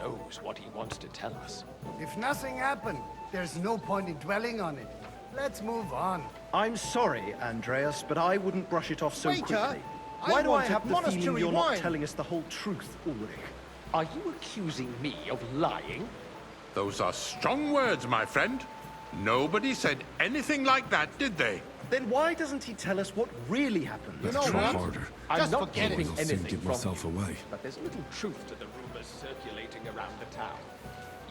knows what he wants to tell us. If nothing happened, there's no point in dwelling on it. Let's move on. I'm sorry, Andreas, but I wouldn't brush it off so Waiter, quickly. I Why do I want have the feeling monastery you're wine. not telling us the whole truth, Ulrich? Are you accusing me of lying? Those are strong words, my friend. Nobody said anything like that, did they? Then why doesn't he tell us what really happened? You know Try what? harder. I'm Just not forget it. keeping I'll soon anything give from myself you, away. but there's little truth to the rumors circulating around the town.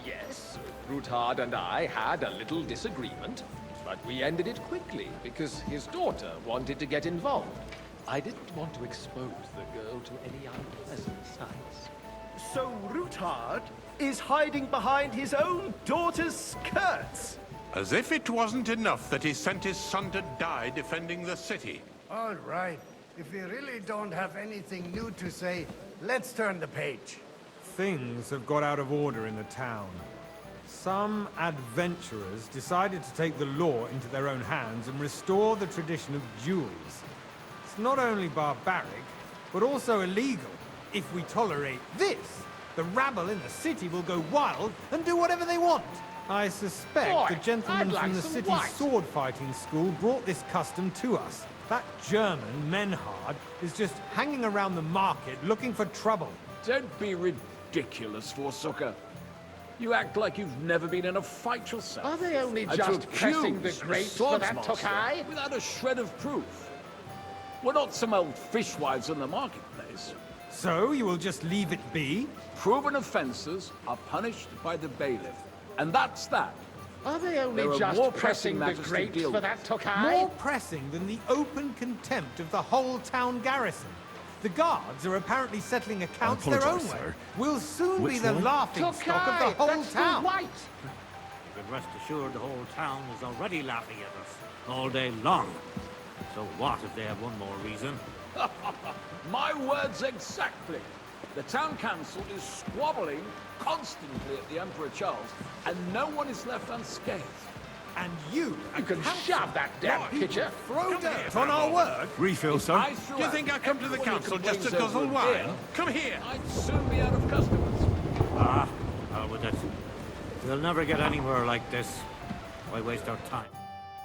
Yes, Ruthard and I had a little disagreement, but we ended it quickly because his daughter wanted to get involved. I didn't want to expose the girl to any unpleasant sights. So Ruthard is hiding behind his own daughter's skirts? As if it wasn't enough that he sent his son to die defending the city. All right. If we really don't have anything new to say, let's turn the page. Things have got out of order in the town. Some adventurers decided to take the law into their own hands and restore the tradition of duels. It's not only barbaric, but also illegal. If we tolerate this, the rabble in the city will go wild and do whatever they want. I suspect Boy, the gentleman I'd like from the some city's white. sword-fighting school brought this custom to us. That German, Menhard, is just hanging around the market looking for trouble. Don't be ridiculous, Forsooker. You act like you've never been in a fight yourself. Are they only And to just pressing the accuse a grapes for that swordsmaster Tokai? without a shred of proof. We're not some old fishwives in the marketplace. So, you will just leave it be? Proven offences are punished by the bailiff. And that's that. Are they only There are just more pressing pressing the matters to grapes deal for with. that Tokai? More pressing than the open contempt of the whole town garrison. The guards are apparently settling accounts their own apologise, way. sir. We'll soon be Which the one? laughing stock of the whole that's town. the white. You can rest assured the whole town is already laughing at us all day long. So what if they have one more reason? My words exactly. The town council is squabbling constantly at the Emperor Charles, and no one is left unscathed. And you can shove that damn pitcher. throw dirt on our work. Refill, sir. I threw Do you out think I come to the everyone who council just to complains guzzle over a wine? beer, Come here. I'd soon be out of customers. Ah, hell with it. We'll never get anywhere like this. Why waste our time?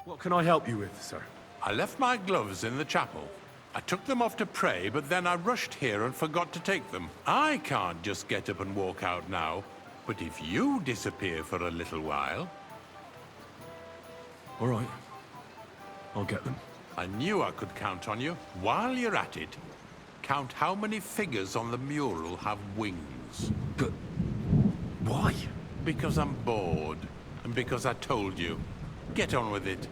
What can I help you with, sir? I left my gloves in the chapel. I took them off to pray, but then I rushed here and forgot to take them. I can't just get up and walk out now. But if you disappear for a little while... All right. I'll get them. I knew I could count on you. While you're at it, count how many figures on the mural have wings. But... why? Because I'm bored, and because I told you. Get on with it.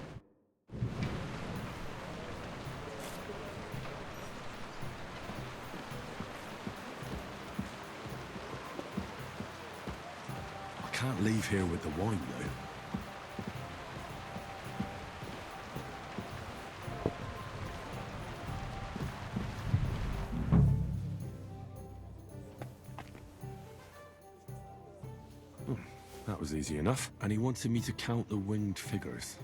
I can't leave here with the wine, though. That was easy enough. And he wanted me to count the winged figures.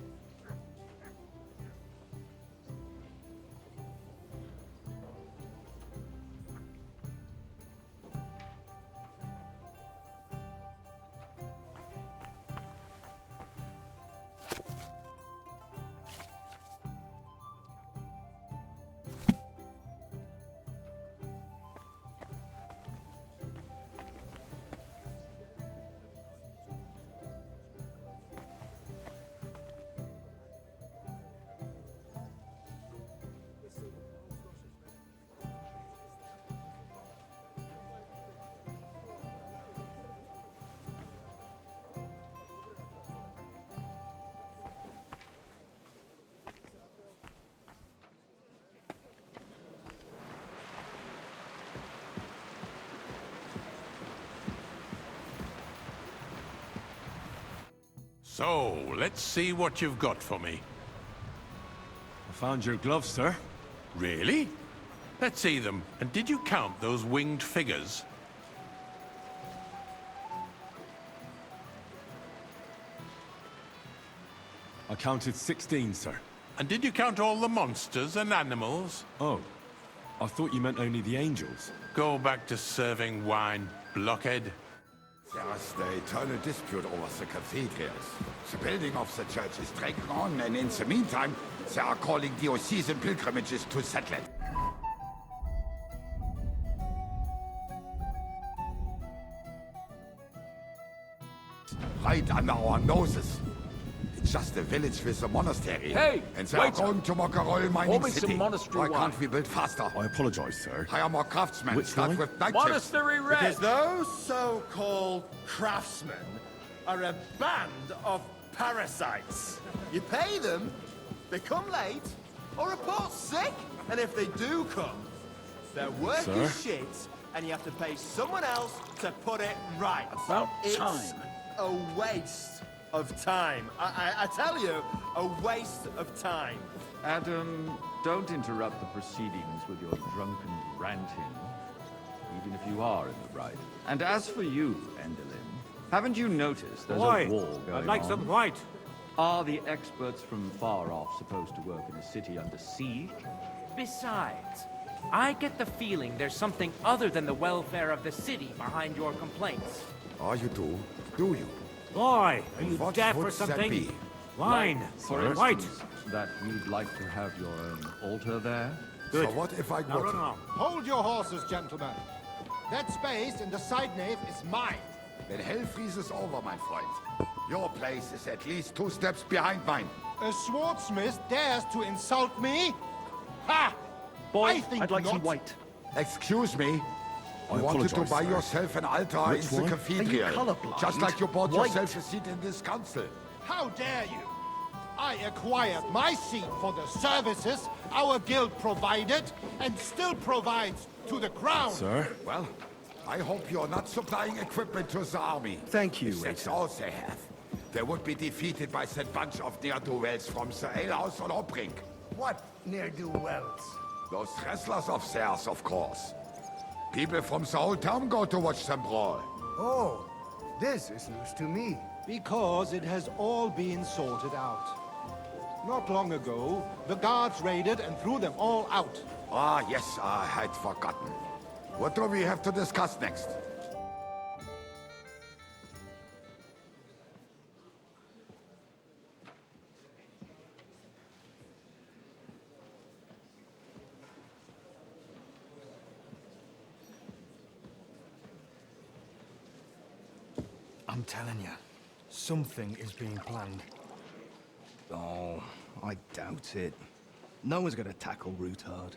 So, let's see what you've got for me. I found your gloves, sir. Really? Let's see them. And did you count those winged figures? I counted 16, sir. And did you count all the monsters and animals? Oh, I thought you meant only the angels. Go back to serving wine, blockhead. There's the eternal dispute over the cathedrals. The building of the church is dragging on, and in the meantime, they are calling diocesan pilgrimages to settle it. Right under our noses. It's just a village with a monastery. Hey, and they are waiter. going to Mokarol mining Pour me city. some monastery Why can't wine. we build faster? I apologize, sir. Hire more craftsmen. Which Start wine? with night shifts. Monastery Red! Because those so-called craftsmen are a band of parasites. You pay them, they come late, or report sick. And if they do come, their work Sir? is shit, and you have to pay someone else to put it right. About It's time. a waste of time. I tell you, a waste of time. Adam, don't interrupt the proceedings with your drunken ranting, even if you are in the right. And as for you, Endelin, haven't you noticed there's Why? a war going I'd like on? some white. Are the experts from far off supposed to work in a city under siege? Besides, I get the feeling there's something other than the welfare of the city behind your complaints. Oh, you do? Do you? Boy, are you What deaf would or that something? be? Wine. For White. instance, that you'd like to have your own altar there? Good. So what if I Now go run to... along. Hold your horses, gentlemen. That space in the side nave is mine. Then hell freezes over, my friend. Your place is at least 2 steps behind mine. A swordsmith dares to insult me? Ha! I think not. Excuse me? I You wanted to apologize, buy sir. yourself an altar Which in the one? cathedral. colorblind? Just like you bought White. yourself a seat in this council. How dare you? I acquired my seat for the services our guild provided and still provides to the crown. Sir? Well, I hope you're not supplying equipment to the army. Thank you, If that's all they have, they would be defeated by that bunch of ne'er-do-wells from the alehouse on Hopring. What ne'er-do-wells? Those wrestlers of theirs, of course. People from the whole town go to watch them brawl. Oh, this is news to me. Because it has all been sorted out. Not long ago, the guards raided and threw them all out. Ah, yes, I had forgotten. What do we have to discuss next? I'm telling you, something is being planned. Oh, I doubt it. No one's gonna tackle Rootard.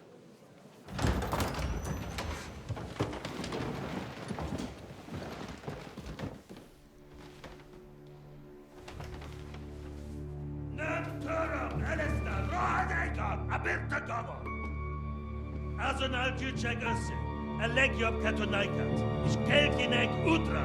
Azonal Juchek Össe, Elegiop Katonaikat, is Kelkinek Utra.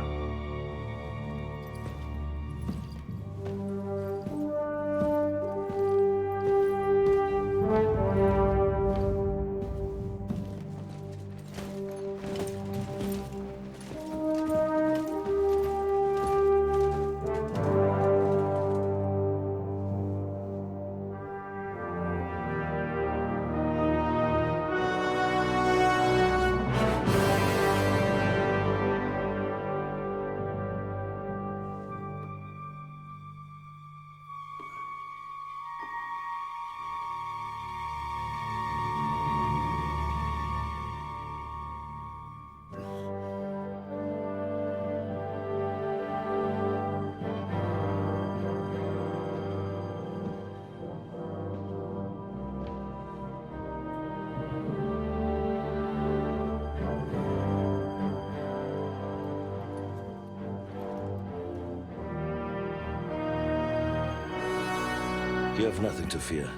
You have nothing to fear.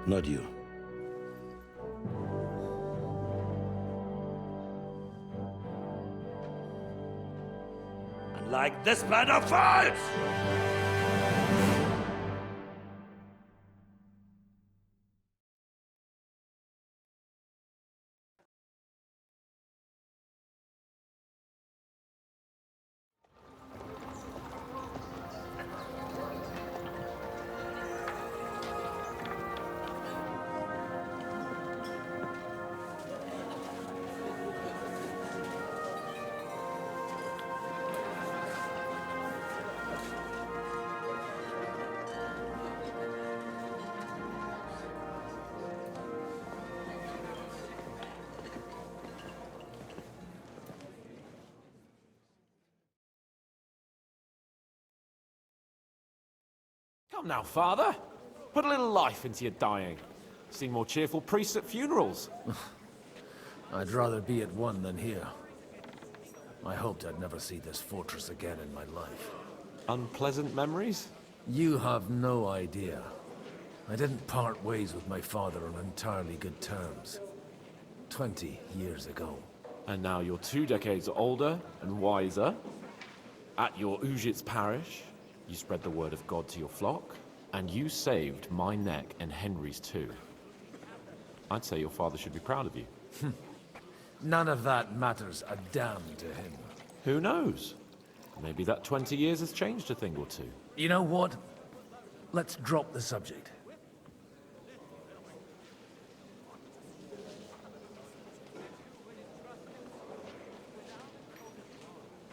Not you. And like this plan of false! Come now, Father. Put a little life into your dying. Seen more cheerful priests at funerals. I'd rather be at one than here. I hoped I'd never see this fortress again in my life. Unpleasant memories? You have no idea. I didn't part ways with my father on entirely good terms. 20 years ago. And now you're 2 decades older and wiser. At your Ujit's parish, you spread the word of God to your flock, and you saved my neck and Henry's too. I'd say your father should be proud of you. None of that matters a damn to him. Who knows? Maybe that 20 years has changed a thing or two. You know what? Let's drop the subject.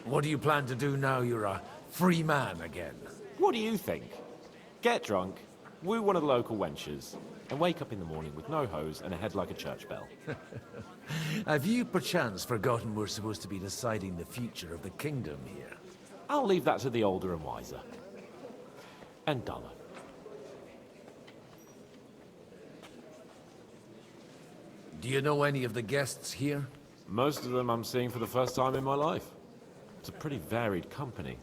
What do you plan to do now you're a free man again? What do you think? Get drunk, woo one of the local wenches, and wake up in the morning with no hose and a head like a church bell. Have you perchance forgotten we're supposed to be deciding the future of the kingdom here? I'll leave that to the older and wiser. And duller. Do you know any of the guests here? Most of them I'm seeing for the first time in my life. It's a pretty varied company.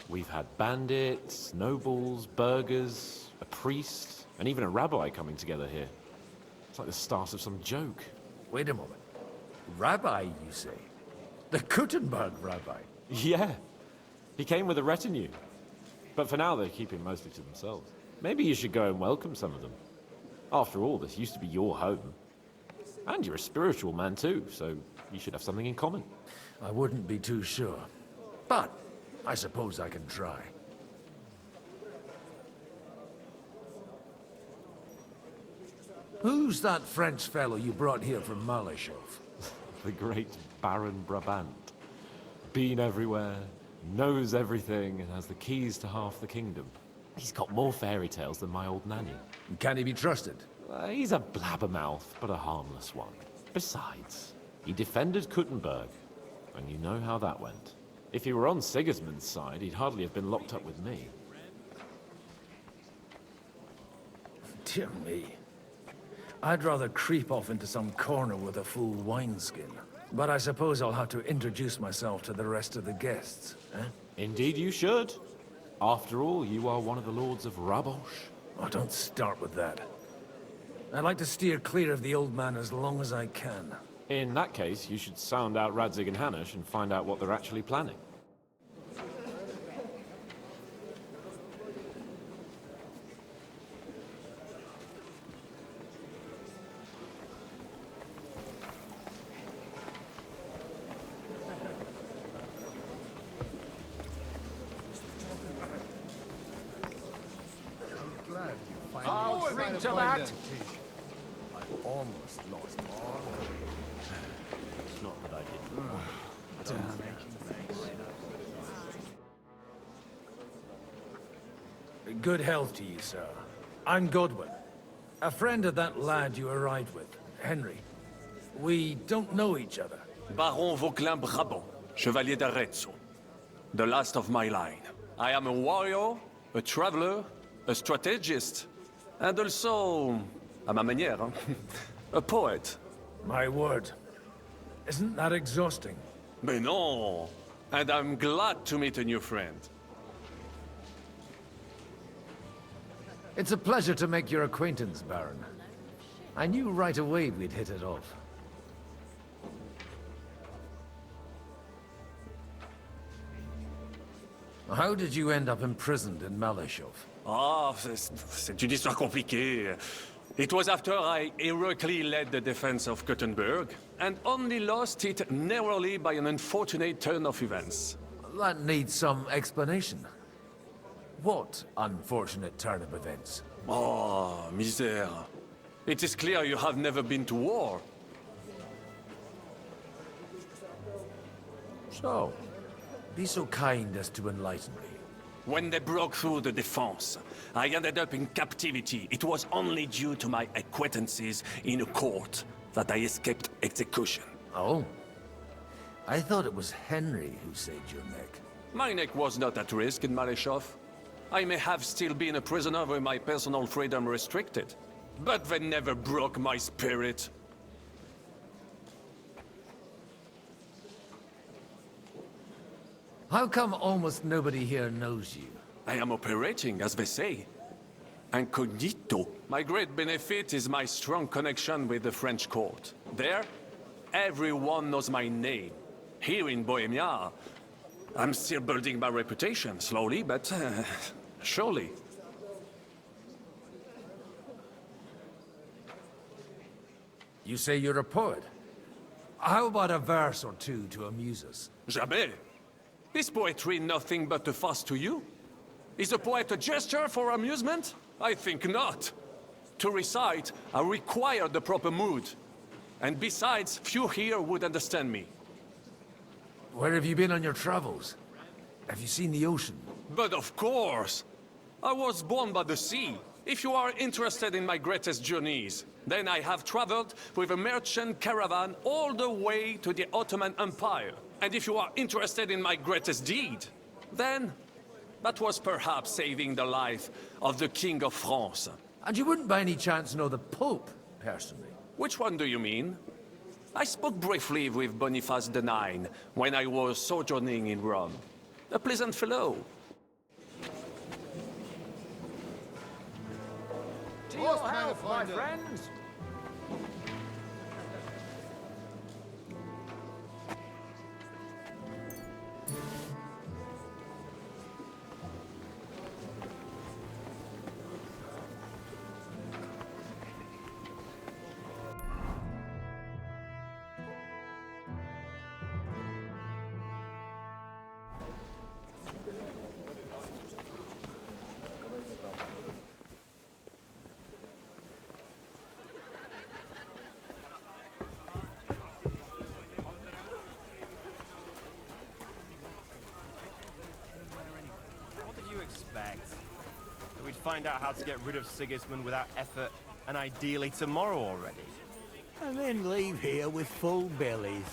We've had bandits, nobles, burghers, a priest, and even a rabbi coming together here. It's like the start of some joke. Wait a moment. Rabbi, you say? The Kuttenberg rabbi? Yeah. He came with a retinue. But for now, they're keeping mostly to themselves. Maybe you should go and welcome some of them. After all, this used to be your home. And you're a spiritual man too, so you should have something in common. I wouldn't be too sure. But I suppose I can try. Who's that French fellow you brought here from Malashov? The great Baron Brabant. Been everywhere, knows everything, and has the keys to half the kingdom. He's got more fairy tales than my old nanny. Can he be trusted? He's a blabbermouth, but a harmless one. Besides, he defended Kuttenberg, and you know how that went. If he were on Sigismund's side, he'd hardly have been locked up with me. Dear me. I'd rather creep off into some corner with a full wineskin. But I suppose I'll have to introduce myself to the rest of the guests, eh? Indeed you should. After all, you are one of the lords of Rabosh. Oh, don't start with that. I'd like to steer clear of the old man as long as I can. In that case, you should sound out Radzig and Hanush and find out what they're actually planning. I'll drink to that. I almost lost all. It's not that I didn't. Good health to you, sir. I'm Godwin. A friend of that lad you arrived with, Henry. We don't know each other. Baron Vauquelin Brabant, Chevalier d'Arezzo. The last of my line. I am a warrior, a traveler, a strategist, and also, à ma manière, a poet. My word. Isn't that exhausting? Mais non! And I'm glad to meet a new friend. It's a pleasure to make your acquaintance, Baron. I knew right away we'd hit it off. How did you end up imprisoned in Malashov? Ah, c'est une histoire compliquée. It was after I heroically led the defense of Kuttenberg, and only lost it narrowly by an unfortunate turn of events. That needs some explanation. What unfortunate turn of events? Oh, misère. It is clear you have never been to war. So, be so kind as to enlighten me. When they broke through the defense, I ended up in captivity. It was only due to my acquaintances in a court that I escaped execution. Oh? I thought it was Henry who saved your neck. My neck was not at risk in Malashov. I may have still been a prisoner with my personal freedom restricted, but they never broke my spirit. How come almost nobody here knows you? I am operating, as they say. Incognito. My great benefit is my strong connection with the French court. There, everyone knows my name. Here in Bohemia, I'm still building my reputation, slowly, but surely. You say you're a poet. How about a verse or two to amuse us? Jamais. Is poetry nothing but a fuss to you? Is a poet a gesture for amusement? I think not. To recite, I require the proper mood. And besides, few here would understand me. Where have you been on your travels? Have you seen the ocean? But of course! I was born by the sea. If you are interested in my greatest journeys, then I have traveled with a merchant caravan all the way to the Ottoman Empire. And if you are interested in my greatest deed, then that was perhaps saving the life of the King of France. And you wouldn't by any chance know the Pope, personally? Which one do you mean? I spoke briefly with Boniface IX when I was sojourning in Rome. A pleasant fellow. To your health, my friends! That we'd find out how to get rid of Sigismund without effort, and ideally tomorrow already. And then leave here with full bellies.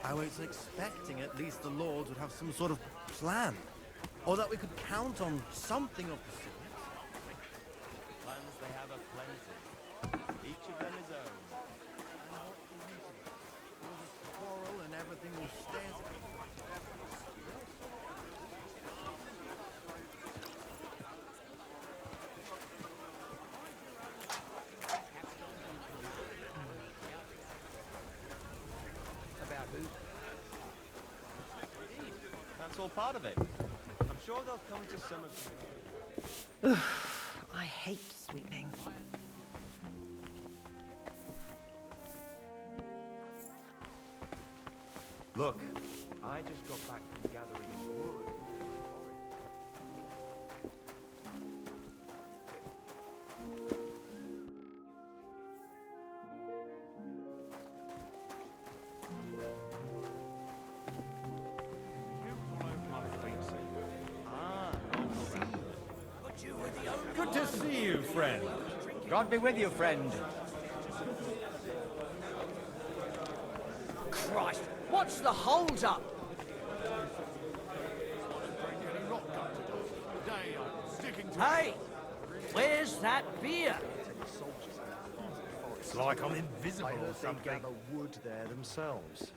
I was expecting at least the Lords would have some sort of plan. Or that we could count on something of the sort. Plans they have are plenty. Each of them his own. Quarrel and everything will stay as it is. That's all part of it. I'm sure they'll come to some agreement. I hate sweeping. Look, I just got back from gathering wood. Good to see you, friend. God be with you, friend. Christ, what's the hold-up? Hey, where's that beer? It's like I'm invisible or something. They gather wood there themselves.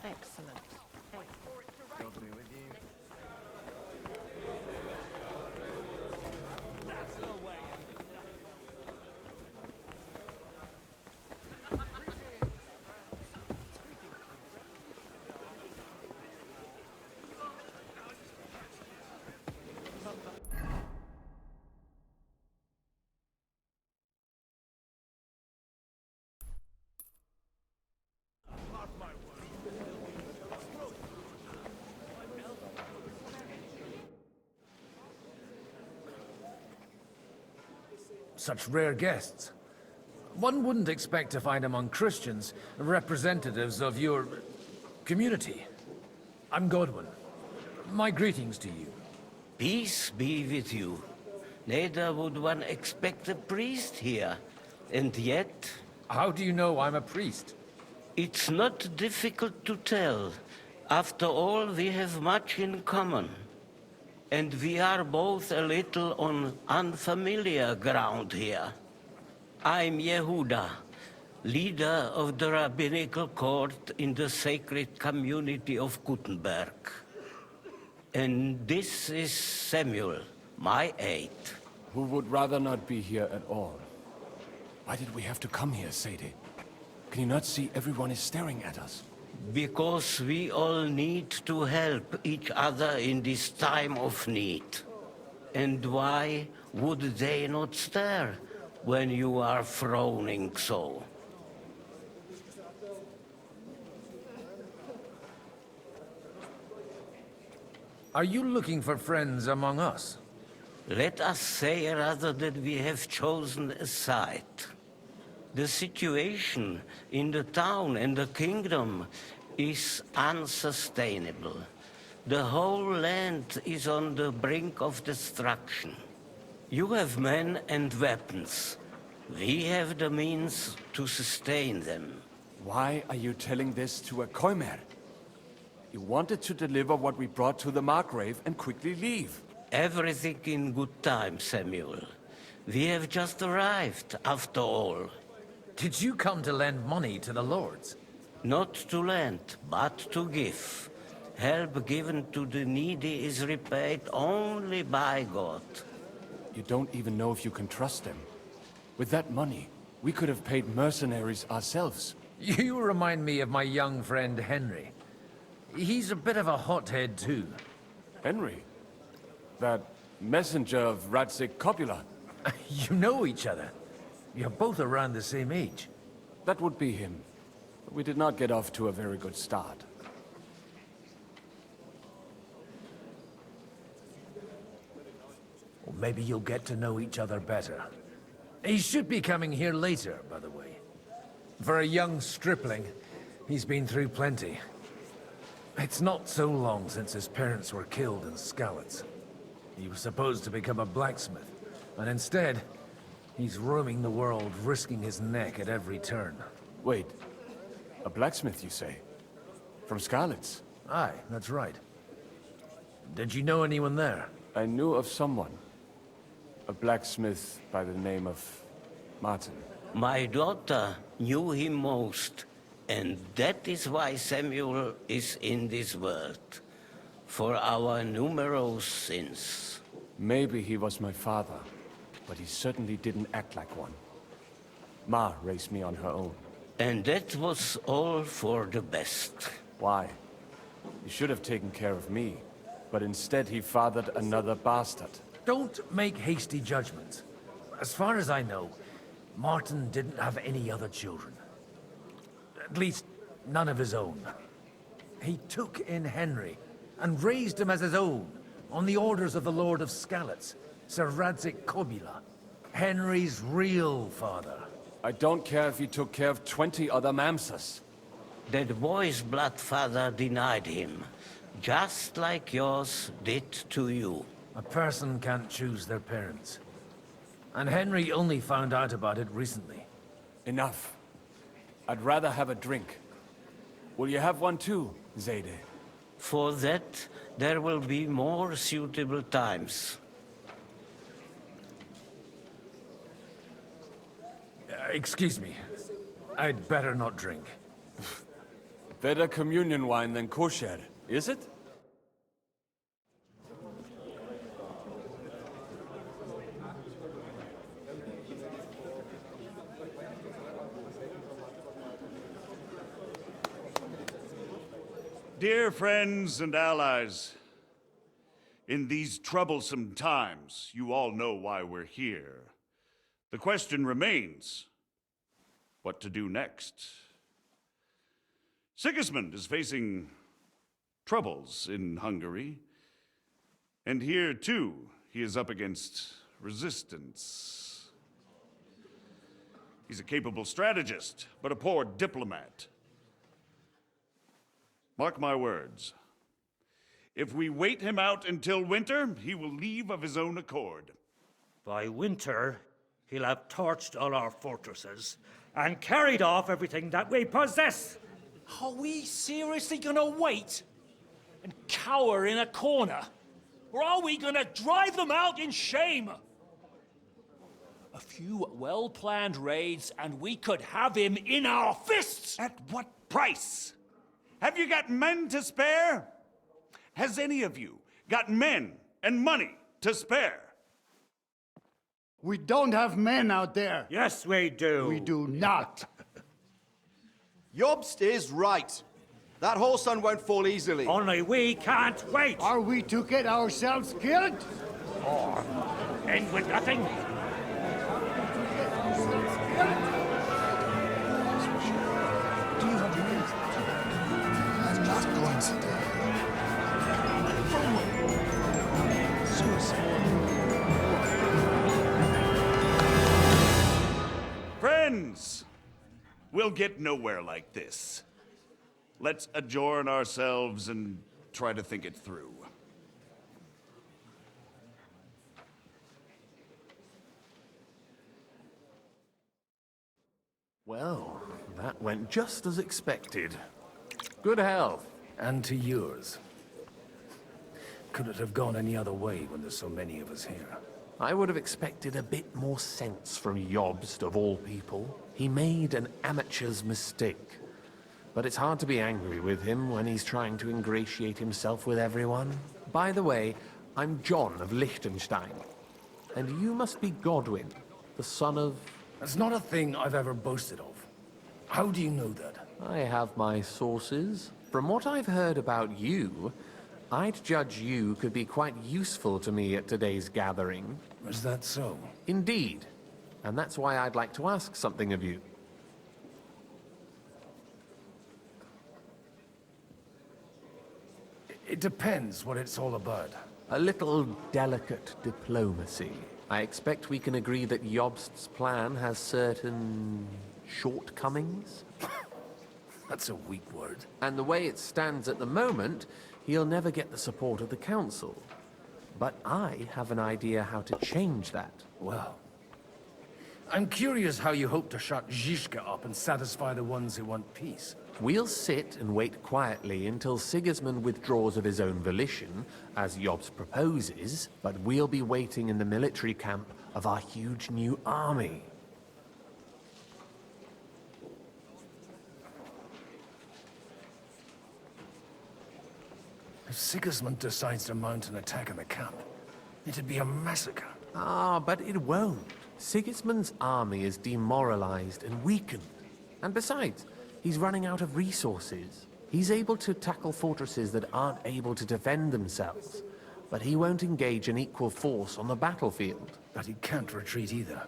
Excellent. God be with you. Such rare guests. One wouldn't expect to find among Christians representatives of your community. I'm Godwin. My greetings to you. Peace be with you. Neither would one expect a priest here. And yet... How do you know I'm a priest? It's not difficult to tell. After all, we have much in common. And we are both a little on unfamiliar ground here. I'm Yehuda, leader of the rabbinical court in the sacred community of Gutenberg. And this is Samuel, my aide. Who would rather not be here at all. Why did we have to come here, Sadie? Can you not see everyone is staring at us? Because we all need to help each other in this time of need. And why would they not stare when you are frowning so? Are you looking for friends among us? Let us say rather that we have chosen a side. The situation in the town and the kingdom is unsustainable. The whole land is on the brink of destruction. You have men and weapons. We have the means to sustain them. Why are you telling this to a Koimer? You wanted to deliver what we brought to the Margrave and quickly leave. Everything in good time, Samuel. We have just arrived, after all. Did you come to lend money to the lords? Not to lend, but to give. Help given to the needy is repaid only by God. You don't even know if you can trust them. With that money, we could have paid mercenaries ourselves. You remind me of my young friend Henry. He's a bit of a hothead too. Henry? That messenger of Radzik Copula? You know each other. You're both around the same age. That would be him. But we did not get off to a very good start. Well, maybe you'll get to know each other better. He should be coming here later, by the way. For a young stripling, he's been through plenty. It's not so long since his parents were killed in Skalitz. He was supposed to become a blacksmith, and instead, he's roaming the world, risking his neck at every turn. Wait, a blacksmith, you say? From Skalitz? Aye, that's right. Did you know anyone there? I knew of someone. A blacksmith by the name of Martin. My daughter knew him most, and that is why Samuel is in this world. For our numerous sins. Maybe he was my father, but he certainly didn't act like one. Ma raised me on her own. And that was all for the best. Why? He should have taken care of me, but instead he fathered another bastard. Don't make hasty judgments. As far as I know, Martin didn't have any other children. At least, none of his own. He took in Henry, and raised him as his own, on the orders of the Lord of Skalitz, Sir Radzik Kobila, Henry's real father. I don't care if he took care of 20 other Mamsas. That boy's blood father denied him, just like yours did to you. A person can't choose their parents. And Henry only found out about it recently. Enough. I'd rather have a drink. Will you have one too, Zayde? For that, there will be more suitable times. Excuse me. I'd better not drink. Better communion wine than kosher, is it? Dear friends and allies, in these troublesome times, you all know why we're here. The question remains, what to do next? Sigismund is facing troubles in Hungary, and here too, he is up against resistance. He's a capable strategist, but a poor diplomat. Mark my words. If we wait him out until winter, he will leave of his own accord. By winter, he'll have torched all our fortresses and carried off everything that we possess. Are we seriously gonna wait and cower in a corner? Or are we gonna drive them out in shame? A few well-planned raids and we could have him in our fists! At what price? Have you got men to spare? Has any of you got men and money to spare? We don't have men out there. Yes, we do. We do not. Jobst is right. That whole son won't fall easily. Only we can't wait! Are we to get ourselves killed? Or end with nothing? I'm not going to die. Friends, we'll get nowhere like this. Let's adjourn ourselves and try to think it through. Well, that went just as expected. Good health. And to yours. Could it have gone any other way when there's so many of us here? I would have expected a bit more sense from Jobst, of all people. He made an amateur's mistake. But it's hard to be angry with him when he's trying to ingratiate himself with everyone. By the way, I'm John of Liechtenstein. And you must be Godwin, the son of... That's not a thing I've ever boasted of. How do you know that? I have my sources. From what I've heard about you, I'd judge you could be quite useful to me at today's gathering. Is that so? Indeed. And that's why I'd like to ask something of you. It depends what it's all about. A little delicate diplomacy. I expect we can agree that Jobst's plan has certain... shortcomings? That's a weak word. And the way it stands at the moment, he'll never get the support of the Council. But I have an idea how to change that. Well, I'm curious how you hope to shut Zizka up and satisfy the ones who want peace. We'll sit and wait quietly until Sigismund withdraws of his own volition, as Jobst proposes, but we'll be waiting in the military camp of our huge new army. If Sigismund decides to mount an attack on the camp, it'd be a massacre. Ah, but it won't. Sigismund's army is demoralized and weakened. And besides, he's running out of resources. He's able to tackle fortresses that aren't able to defend themselves. But he won't engage an equal force on the battlefield. But he can't retreat either.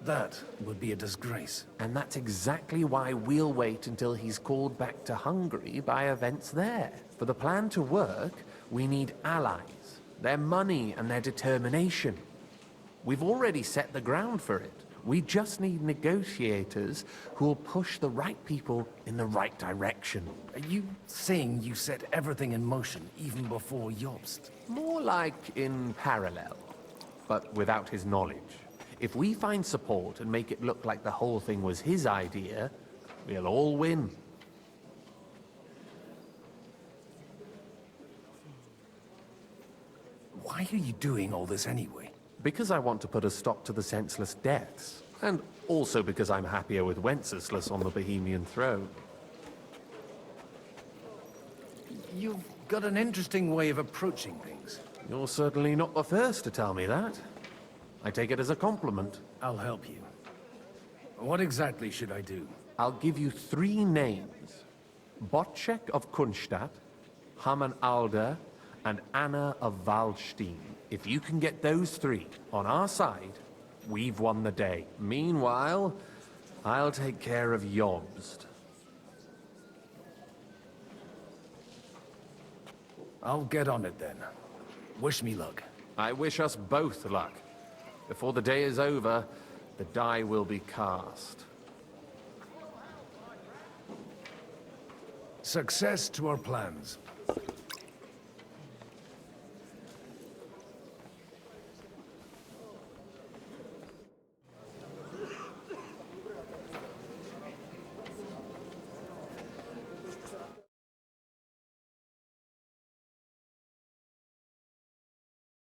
That would be a disgrace. And that's exactly why we'll wait until he's called back to Hungary by events there. For the plan to work, we need allies, their money and their determination. We've already set the ground for it. We just need negotiators who'll push the right people in the right direction. Are you saying you set everything in motion even before Jobst? More like in parallel, but without his knowledge. If we find support and make it look like the whole thing was his idea, we'll all win. Why are you doing all this anyway? Because I want to put a stop to the senseless deaths. And also because I'm happier with Wenceslas on the Bohemian throne. You've got an interesting way of approaching things. You're certainly not the first to tell me that. I take it as a compliment. I'll help you. What exactly should I do? I'll give you 3 names. Botchek of Kunstadt, Hamann Alder, and Anna of Waldstein. If you can get those 3 on our side, we've won the day. Meanwhile, I'll take care of Jobst. I'll get on it then. Wish me luck. I wish us both luck. Before the day is over, the die will be cast. Success to our plans.